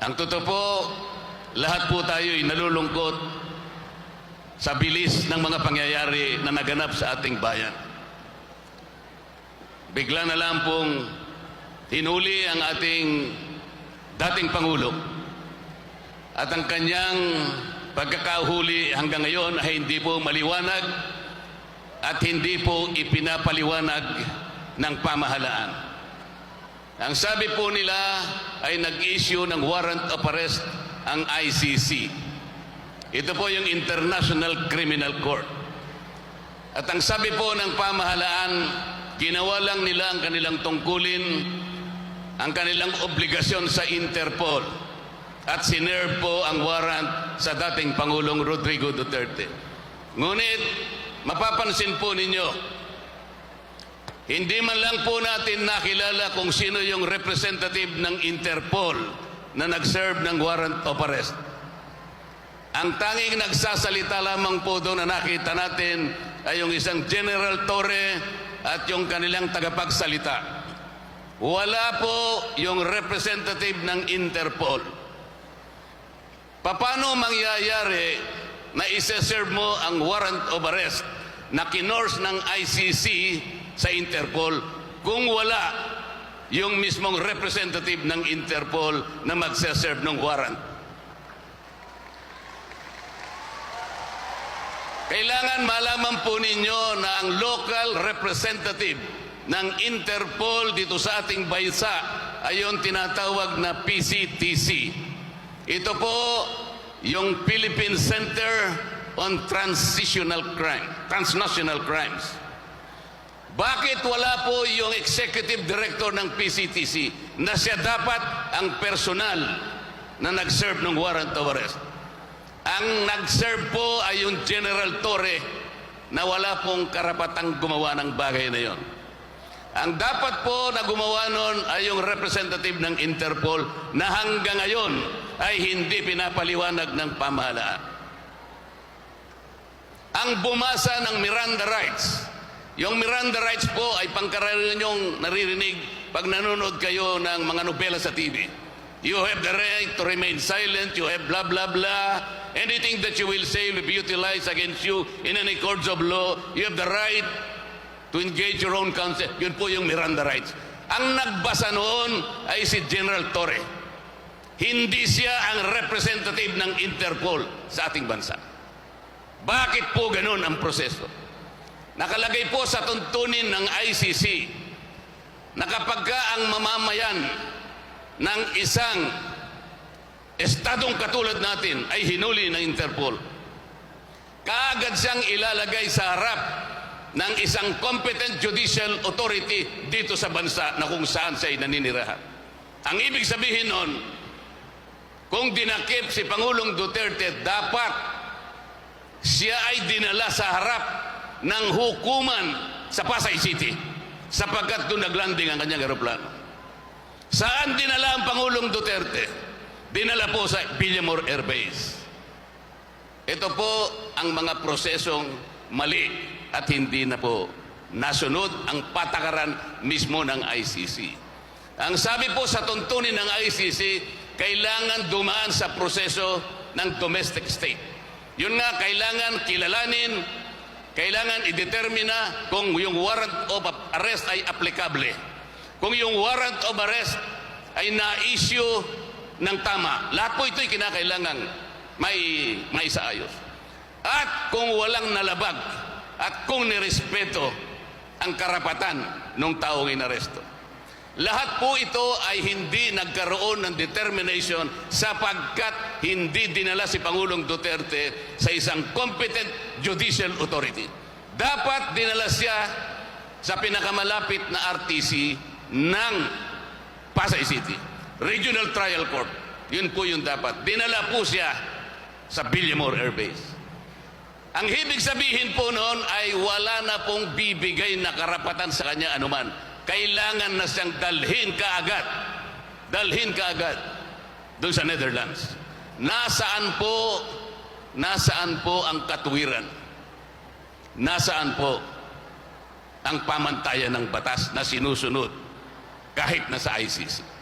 Ang totoo po, lahat po tayo'y nalulungkot sa bilis ng mga pangyayari na naganap sa ating bayan. Bigla na lang pong hinuli ang ating dating Pangulo at ang kanyang pagkakahuli hanggang ngayon ay hindi po maliwanag at hindi po ipinapaliwanag ng pamahalaan. Ang sabi po nila ay nag-issue ng warrant of arrest ang ICC. Ito po yung International Criminal Court. At ang sabi po ng pamahalaan, ginawa lang nila ang kanilang tungkulin, ang kanilang obligasyon sa Interpol at sinerve po ang warrant sa dating Pangulong Rodrigo Duterte. Ngunit, mapapansin po ninyo, hindi man lang po natin nakilala kung sino yung representative ng Interpol na nag-serve ng warrant of arrest. Ang tanging nagsasalita lamang po doon na nakita natin ay yung isang General Torre at yung kanilang tagapagsalita. Wala po yung representative ng Interpol. Paano mangyayari na isa-serve mo ang warrant of arrest na kinors ng ICC sa Interpol kung wala yung mismong representative ng Interpol na magsaserve ng warrant? Kailangan malaman po ninyo na ang local representative ng Interpol dito sa ating bansa ay yung tinatawag na PCTC. Ito po yung Philippine Center on Transnational Crimes. Bakit wala po yung executive director ng PCTC na siya dapat ang personal na nag-serve ng warrant of arrest? Ang nag-serve po ay yung General Torre na wala pong karapatang gumawa ng bagay na yon. Ang dapat po na gumawa nun ay yung representative ng Interpol na hanggang ngayon ay hindi pinapaliwanag ng pamahalaan. Ang bumasa ng Miranda Rights, yung Miranda Rights po ay pangkaraniwan yung naririnig pag nanonood kayo ng mga nobela sa TV. You have the right to remain silent, you have blah blah blah. Anything that you will say will be utilized against you in any courts of law. You have the right to engage your own counsel. Yun po yung Miranda Rights. Ang nagbasa noon ay si General Torre. Hindi siya ang representative ng Interpol sa ating bansa. Bakit po ganun ang proseso? Nakalagay po sa tuntunin ng ICC na kapag ang mamamayan ng isang estadong katulad natin ay hinuli ng Interpol, kaagad siyang ilalagay sa harap ng isang competent judicial authority dito sa bansa na kung saan siya naninirahan. Ang ibig sabihin nun, kung dinakip si Pangulong Duterte, dapat siya ay dinala sa harap ng hukuman sa Pasay City sapagkat doon naglanding ang kanyang aeroplano. Saan dinala ang Pangulong Duterte? Dinala po sa Villamor Air Base. Ito po ang mga prosesong mali at hindi na po nasunod ang patakaran mismo ng ICC. Ang sabi po sa tuntunin ng ICC, kailangan dumaan sa proseso ng domestic state. Yun nga, kailangan kilalanin, kailangan idetermina kung yung warrant of arrest ay applicable. Kung yung warrant of arrest ay na-issue ng tama. Lahat po ito'y kinakailangan may isaayos. At kung walang nalabag at kung nirespeto ang karapatan ng taong inaresto. Lahat po ito ay hindi nagkaroon ng determination sapagkat hindi dinala si Pangulong Duterte sa isang competent judicial authority. Dapat dinala siya sa pinakamalapit na RTC ng Pasay City, Regional Trial Court. Yun po yung dapat. Dinala po siya sa Villamor Air Base. Ang ibig sabihin po noon ay wala na pong bibigay na karapatan sa kanya anuman. Kailangan na siyang dalhin kaagad doon sa Netherlands. Nasaan po ang katuwiran? Nasaan po ang pamantayan ng batas na sinusunod kahit nasa ICC?